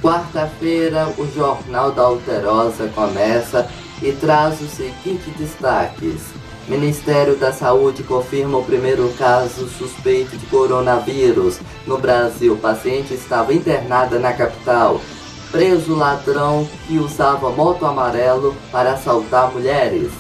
Quarta-feira, o Jornal da Alterosa começa e traz os seguintes destaques. Ministério da Saúde confirma o primeiro caso suspeito de coronavírus. No Brasil, paciente estava internada na capital. Preso ladrão que usava moto amarelo para assaltar mulheres.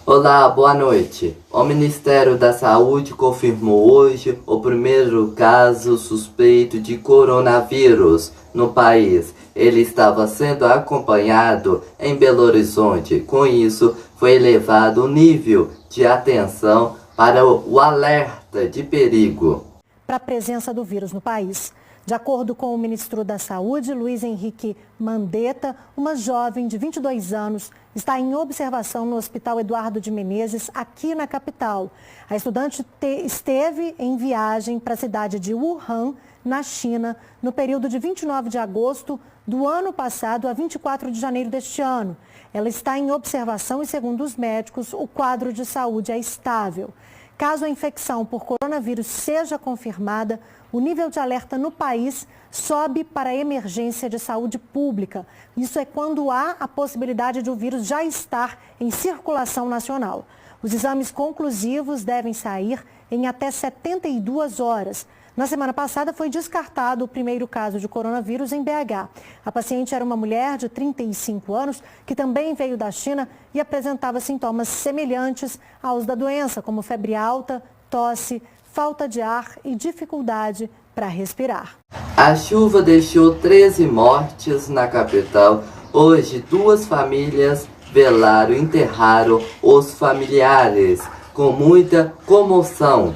Olá, boa noite. O Ministério da Saúde confirmou hoje o primeiro caso suspeito de coronavírus no país. Ele estava sendo acompanhado em Belo Horizonte. Com isso, foi elevado o nível de atenção para o alerta de perigo. Para a presença do vírus no país. De acordo com o ministro da Saúde, Luiz Henrique Mandetta, uma jovem de 22 anos está em observação no Hospital Eduardo de Menezes, aqui na capital. A estudante esteve em viagem para a cidade de Wuhan, na China, no período de 29 de agosto do ano passado a 24 de janeiro deste ano. Ela está em observação e, segundo os médicos, o quadro de saúde é estável. Caso a infecção por coronavírus seja confirmada, o nível de alerta no país sobe para a emergência de saúde pública. Isso é quando há a possibilidade de o vírus já estar em circulação nacional. Os exames conclusivos devem sair em até 72 horas. Na semana passada foi descartado o primeiro caso de coronavírus em BH. A paciente era uma mulher de 35 anos que também veio da China e apresentava sintomas semelhantes aos da doença, como febre alta, tosse, falta de ar e dificuldade para respirar. A chuva deixou 13 mortes na capital. Hoje, 2 famílias velaram e enterraram os familiares com muita comoção.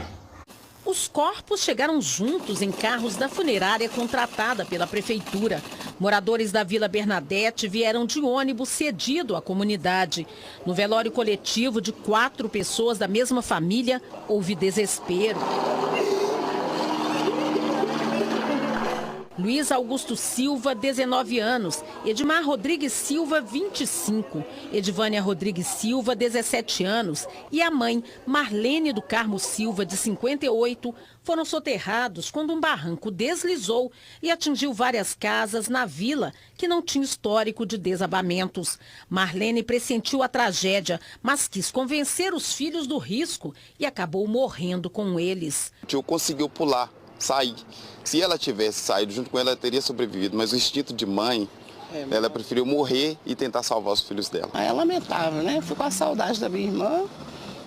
Os corpos chegaram juntos em carros da funerária contratada pela prefeitura. Moradores da Vila Bernadette vieram de ônibus cedido à comunidade. No velório coletivo de 4 pessoas da mesma família, houve desespero. Luiz Augusto Silva, 19 anos. Edmar Rodrigues Silva, 25. Edvânia Rodrigues Silva, 17 anos. E a mãe, Marlene do Carmo Silva, de 58, foram soterrados quando um barranco deslizou e atingiu várias casas na vila que não tinha histórico de desabamentos. Marlene pressentiu a tragédia, mas quis convencer os filhos do risco e acabou morrendo com eles. O tio conseguiu pular, sair. Se ela tivesse saído junto com ela, ela teria sobrevivido, mas o instinto de mãe, ela preferiu morrer e tentar salvar os filhos dela. É lamentável, né? Fui com a saudade da minha irmã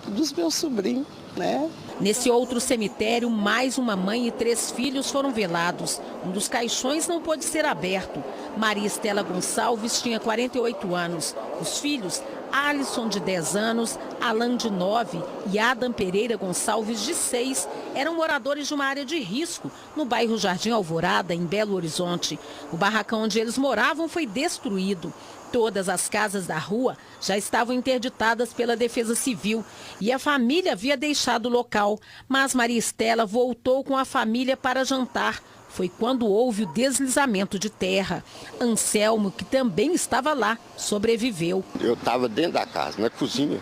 e dos meus sobrinhos, né? Nesse outro cemitério, mais uma mãe e 3 filhos foram velados. Um dos caixões não pôde ser aberto. Maria Estela Gonçalves tinha 48 anos. Os filhos, Alisson, de 10 anos, Alan, de 9 e Adam Pereira Gonçalves, de 6, eram moradores de uma área de risco no bairro Jardim Alvorada, em Belo Horizonte. O barracão onde eles moravam foi destruído. Todas as casas da rua já estavam interditadas pela Defesa Civil e a família havia deixado o local. Mas Maria Estela voltou com a família para jantar. Foi quando houve o deslizamento de terra. Anselmo, que também estava lá, sobreviveu. Eu estava dentro da casa, na cozinha.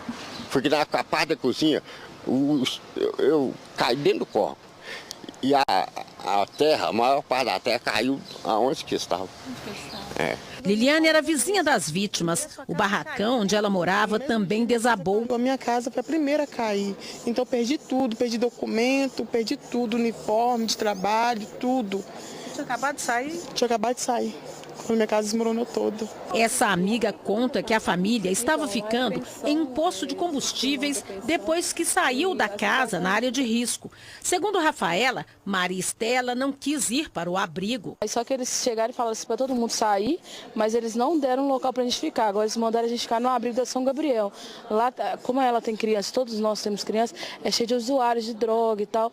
Foi que na parte da cozinha, eu caí dentro do corpo. E a terra, a maior parte da terra caiu aonde que estava. Liliane era vizinha das vítimas. O barracão onde ela morava também desabou. A minha casa foi a primeira a cair. Então perdi tudo, perdi documento, perdi tudo, uniforme de trabalho, tudo. Tinha acabado de sair? Tinha acabado de sair. A minha casa desmoronou toda. Essa amiga conta que a família estava ficando em um posto de combustíveis depois que saiu da casa na área de risco. Segundo Rafaela, Maria Estela não quis ir para o abrigo. Só que eles chegaram e falaram assim para todo mundo sair, mas eles não deram um local para a gente ficar. Agora eles mandaram a gente ficar no abrigo da São Gabriel. Lá, como ela tem crianças, todos nós temos crianças, é cheio de usuários de droga e tal.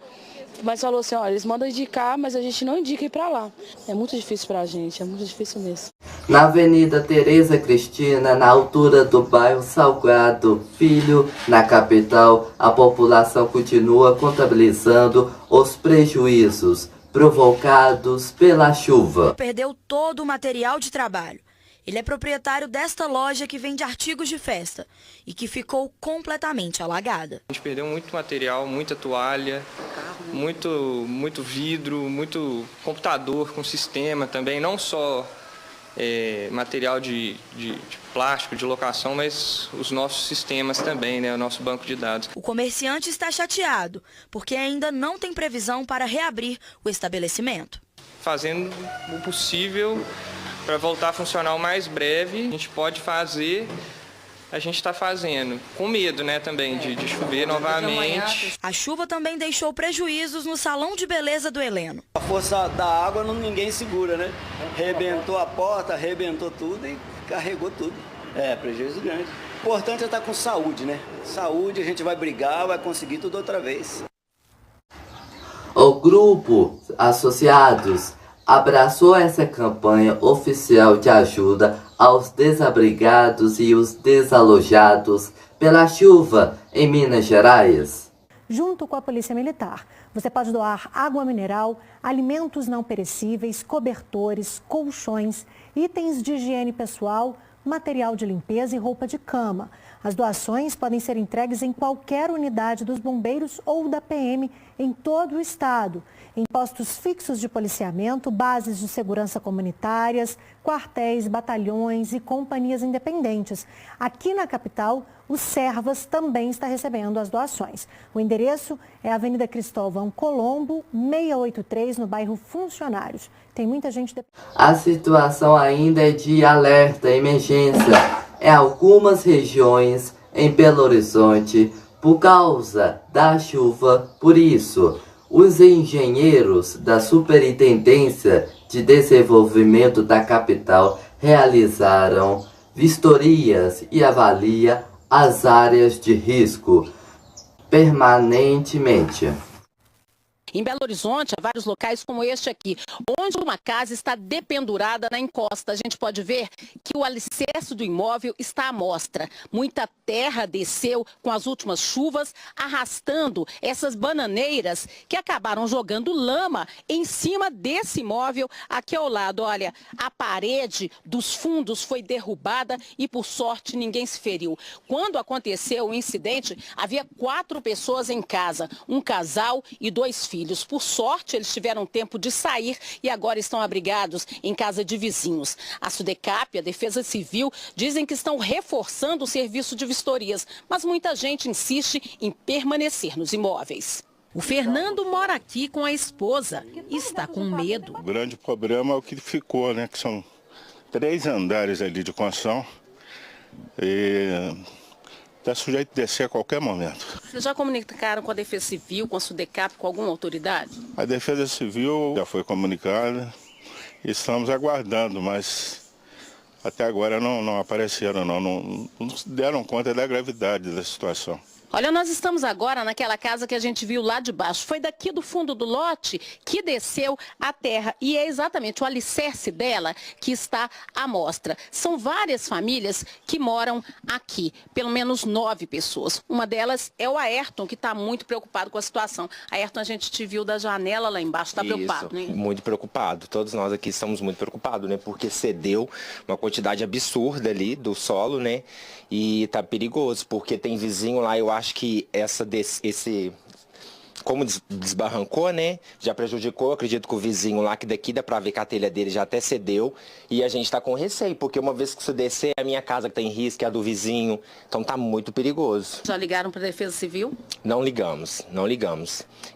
Mas falou assim, olha, eles mandam indicar, mas a gente não indica ir para lá. É muito difícil para a gente, é muito difícil mesmo. Na Avenida Tereza Cristina, na altura do bairro Salgado Filho, na capital, a população continua contabilizando os prejuízos provocados pela chuva. Perdeu todo o material de trabalho. Ele é proprietário desta loja que vende artigos de festa e que ficou completamente alagada. A gente perdeu muito material, muita toalha, muito vidro, muito computador com sistema também, não só material de plástico, de locação, mas os nossos sistemas também, né, o nosso banco de dados. O comerciante está chateado porque ainda não tem previsão para reabrir o estabelecimento. Fazendo o possível para voltar a funcionar o mais breve, a gente pode fazer, a gente está fazendo, com medo, né, também de chover novamente. A chuva também deixou prejuízos no salão de beleza do Heleno. A força da água ninguém segura, né? Rebentou a porta, arrebentou tudo e carregou tudo. Prejuízo grande. O importante é estar com saúde, né? Saúde, a gente vai brigar, vai conseguir tudo outra vez. O grupo Associados abraçou essa campanha oficial de ajuda aos desabrigados e os desalojados pela chuva em Minas Gerais. Junto com a Polícia Militar, você pode doar água mineral, alimentos não perecíveis, cobertores, colchões, itens de higiene pessoal, material de limpeza e roupa de cama. As doações podem ser entregues em qualquer unidade dos bombeiros ou da PM em todo o estado, em postos fixos de policiamento, bases de segurança comunitárias, quartéis, batalhões e companhias independentes. Aqui na capital, o Servas também está recebendo as doações. O endereço é a Avenida Cristóvão Colombo, 683, no bairro Funcionários. Tem muita gente... A situação ainda é de alerta, emergência em algumas regiões em Belo Horizonte por causa da chuva. Por isso, os engenheiros da Superintendência de Desenvolvimento da capital realizaram vistorias e avaliam as áreas de risco permanentemente. Em Belo Horizonte, há vários locais como este aqui, onde uma casa está dependurada na encosta. A gente pode ver que o alicerce do imóvel está à mostra. Muita terra desceu com as últimas chuvas, arrastando essas bananeiras que acabaram jogando lama em cima desse imóvel aqui ao lado. Olha, a parede dos fundos foi derrubada e, por sorte, ninguém se feriu. Quando aconteceu o incidente, havia 4 pessoas em casa, um casal e 2 filhos. Por sorte, eles tiveram tempo de sair e agora estão abrigados em casa de vizinhos. A SUDECAP e a Defesa Civil dizem que estão reforçando o serviço de vistorias, mas muita gente insiste em permanecer nos imóveis. O Fernando mora aqui com a esposa e está com medo. O grande problema é o que ficou, né? Que são 3 andares ali de construção e está sujeito a descer a qualquer momento. Vocês já comunicaram com a Defesa Civil, com a SUDECAP, com alguma autoridade? A Defesa Civil já foi comunicada e estamos aguardando, mas até agora não apareceram, não se deram conta da gravidade da situação. Olha, nós estamos agora naquela casa que a gente viu lá de baixo. Foi daqui do fundo do lote que desceu a terra e é exatamente o alicerce dela que está à mostra. São várias famílias que moram aqui, pelo menos 9 pessoas. Uma delas é o Ayrton, que está muito preocupado com a situação. Ayrton, a gente te viu da janela lá embaixo, está preocupado, né? Muito preocupado. Todos nós aqui estamos muito preocupados, né? Porque cedeu uma quantidade absurda ali do solo, né? E está perigoso, porque tem vizinho lá, eu acho que como desbarrancou, né, já prejudicou, acredito que o vizinho lá, que daqui dá pra ver que a telha dele já até cedeu, e a gente tá com receio, porque uma vez que isso descer, a minha casa que tá em risco, é a do vizinho, então tá muito perigoso. Já ligaram pra Defesa Civil? Não ligamos.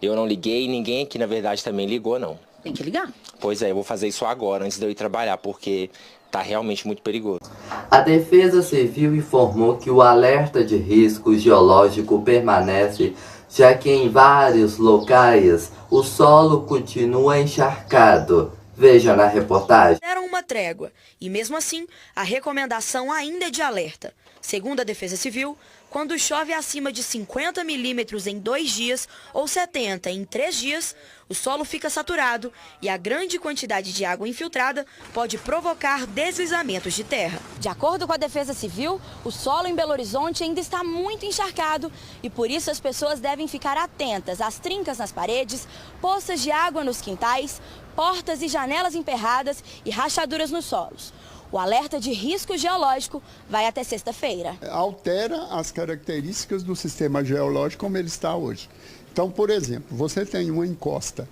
Eu não liguei, ninguém aqui, na verdade, também ligou, não. Tem que ligar. Pois é, eu vou fazer isso agora, antes de eu ir trabalhar, porque tá realmente muito perigoso. A Defesa Civil informou que o alerta de risco geológico permanece, já que em vários locais o solo continua encharcado. Veja na reportagem. Deram uma trégua e, mesmo assim, a recomendação ainda é de alerta. Segundo a Defesa Civil, quando chove acima de 50 milímetros em 2 dias ou 70 em 3 dias, o solo fica saturado e a grande quantidade de água infiltrada pode provocar deslizamentos de terra. De acordo com a Defesa Civil, o solo em Belo Horizonte ainda está muito encharcado e por isso as pessoas devem ficar atentas às trincas nas paredes, poças de água nos quintais, portas e janelas emperradas e rachaduras nos solos. O alerta de risco geológico vai até sexta-feira. Altera as características do sistema geológico como ele está hoje. Então, por exemplo, você tem uma encosta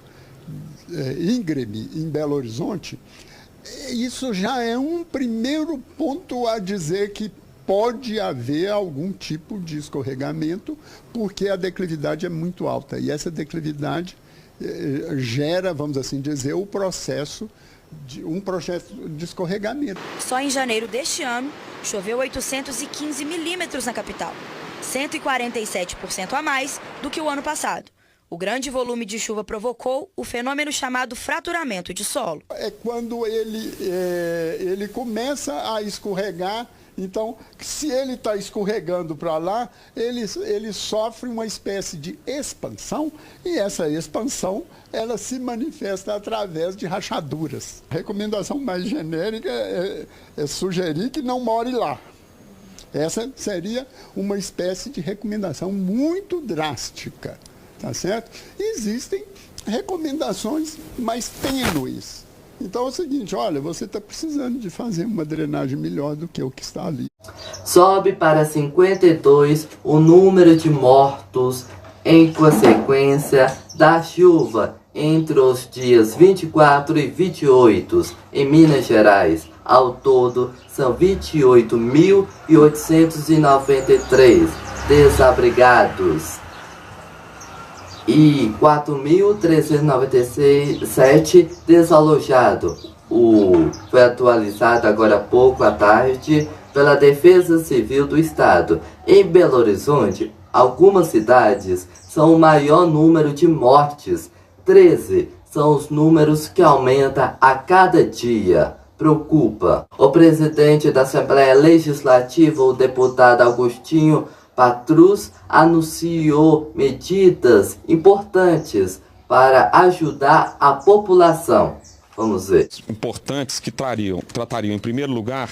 íngreme em Belo Horizonte, isso já é um primeiro ponto a dizer que pode haver algum tipo de escorregamento, porque a declividade é muito alta. E essa declividade gera, vamos assim dizer, um processo de escorregamento. Só em janeiro deste ano, choveu 815 milímetros na capital, 147% a mais do que o ano passado. O grande volume de chuva provocou o fenômeno chamado fraturamento de solo. É quando ele começa a escorregar. Então, se ele está escorregando para lá, ele sofre uma espécie de expansão, e essa expansão ela se manifesta através de rachaduras. A recomendação mais genérica é sugerir que não more lá. Essa seria uma espécie de recomendação muito drástica, tá certo? Existem recomendações mais tênues. Então é o seguinte, olha, você está precisando de fazer uma drenagem melhor do que o que está ali. Sobe para 52 o número de mortos em consequência da chuva entre os dias 24 e 28 em Minas Gerais. Ao todo, são 28.893 desabrigados e 4.397 desalojados. Foi atualizado agora há pouco à tarde pela Defesa Civil do Estado. Em Belo Horizonte, algumas cidades são o maior número de mortes. 13 são os números que aumentam a cada dia. Preocupa. O presidente da Assembleia Legislativa, o deputado Agostinho Patrus, anunciou medidas importantes para ajudar a população. Vamos ver. Importantes que tratariam, em primeiro lugar,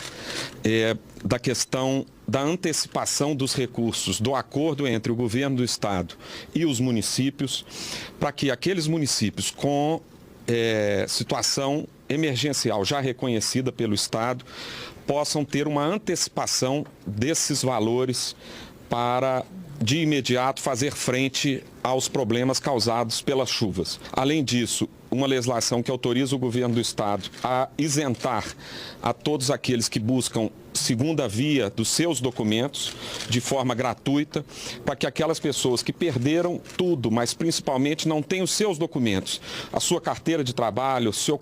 da questão da antecipação dos recursos do acordo entre o governo do Estado e os municípios, para que aqueles municípios com situação emergencial já reconhecida pelo Estado possam ter uma antecipação desses valores para, de imediato, fazer frente aos problemas causados pelas chuvas. Além disso, uma legislação que autoriza o governo do Estado a isentar a todos aqueles que buscam segunda via dos seus documentos de forma gratuita, para que aquelas pessoas que perderam tudo, mas principalmente não têm os seus documentos, a sua carteira de trabalho, sua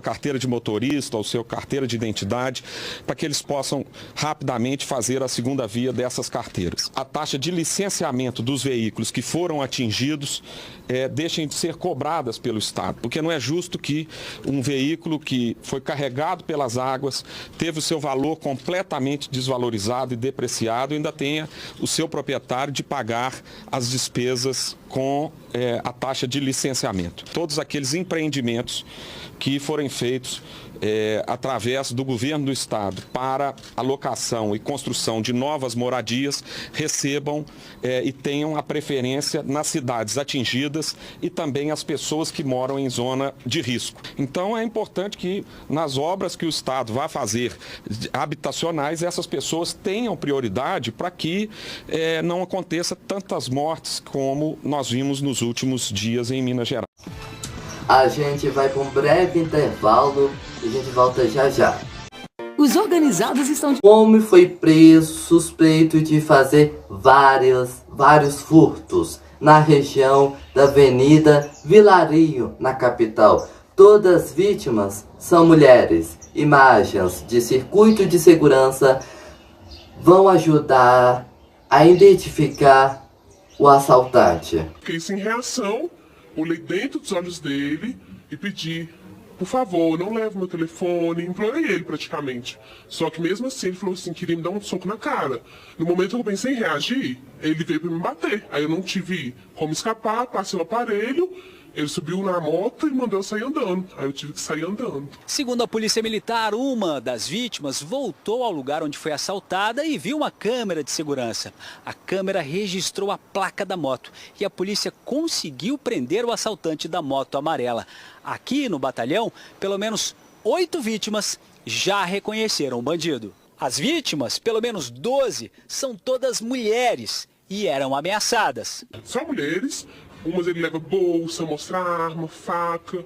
carteira de motorista, ou sua carteira de identidade, para que eles possam rapidamente fazer a segunda via dessas carteiras. A taxa de licenciamento dos veículos que foram atingidos deixem de ser cobradas pelo Estado, porque não é justo que um veículo que foi carregado pelas águas, teve o seu valor completamente desvalorizado e depreciado, ainda tenha o seu proprietário de pagar as despesas com a taxa de licenciamento. Todos aqueles empreendimentos que forem feitos através do governo do Estado para alocação e construção de novas moradias recebam e tenham a preferência nas cidades atingidas e também as pessoas que moram em zona de risco. Então é importante que nas obras que o Estado vai fazer habitacionais, essas pessoas tenham prioridade para que não aconteça tantas mortes como nós vimos nos últimos dias em Minas Gerais. A gente vai para um breve intervalo e a gente volta já já. Os organizados estão... O homem foi preso suspeito de fazer vários furtos na região da Avenida Vilarinho, na capital. Todas as vítimas são mulheres. Imagens de circuito de segurança vão ajudar a identificar o assaltante. Fiquei sem reação, olhei dentro dos olhos dele e pedi, por favor, não leve meu telefone, implorei ele praticamente. Só que mesmo assim ele falou assim, queria me dar um soco na cara. No momento que eu pensei em reagir, ele veio pra me bater. Aí eu não tive como escapar, passei o aparelho, ele subiu na moto e mandou eu sair andando. Aí eu tive que sair andando. Segundo a polícia militar, uma das vítimas voltou ao lugar onde foi assaltada e viu uma câmera de segurança. A câmera registrou a placa da moto e a polícia conseguiu prender o assaltante da moto amarela. Aqui no batalhão, pelo menos 8 vítimas já reconheceram o bandido. As vítimas, pelo menos 12, são todas mulheres e eram ameaçadas. São mulheres, umas ele leva bolsa, mostra arma, faca,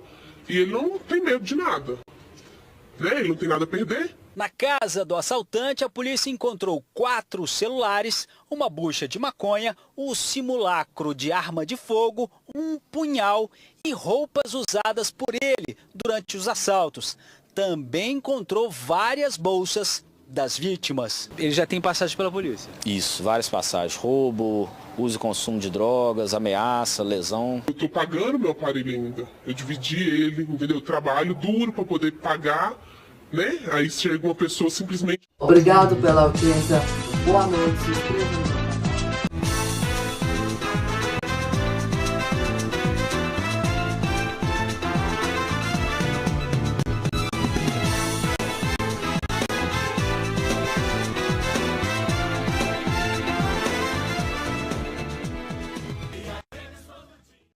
e ele não tem medo de nada, né? Ele não tem nada a perder. Na casa do assaltante, a polícia encontrou 4 celulares, uma bucha de maconha, um simulacro de arma de fogo, um punhal e roupas usadas por ele durante os assaltos. Também encontrou várias bolsas das vítimas. Ele já tem passagem pela polícia? Isso, várias passagens. Roubo, uso e consumo de drogas, ameaça, lesão. Eu tô pagando meu aparelho ainda. Eu dividi ele, entendeu? Eu trabalho duro para poder pagar, né? Aí chega uma pessoa simplesmente... Obrigado pela audiência. Boa noite.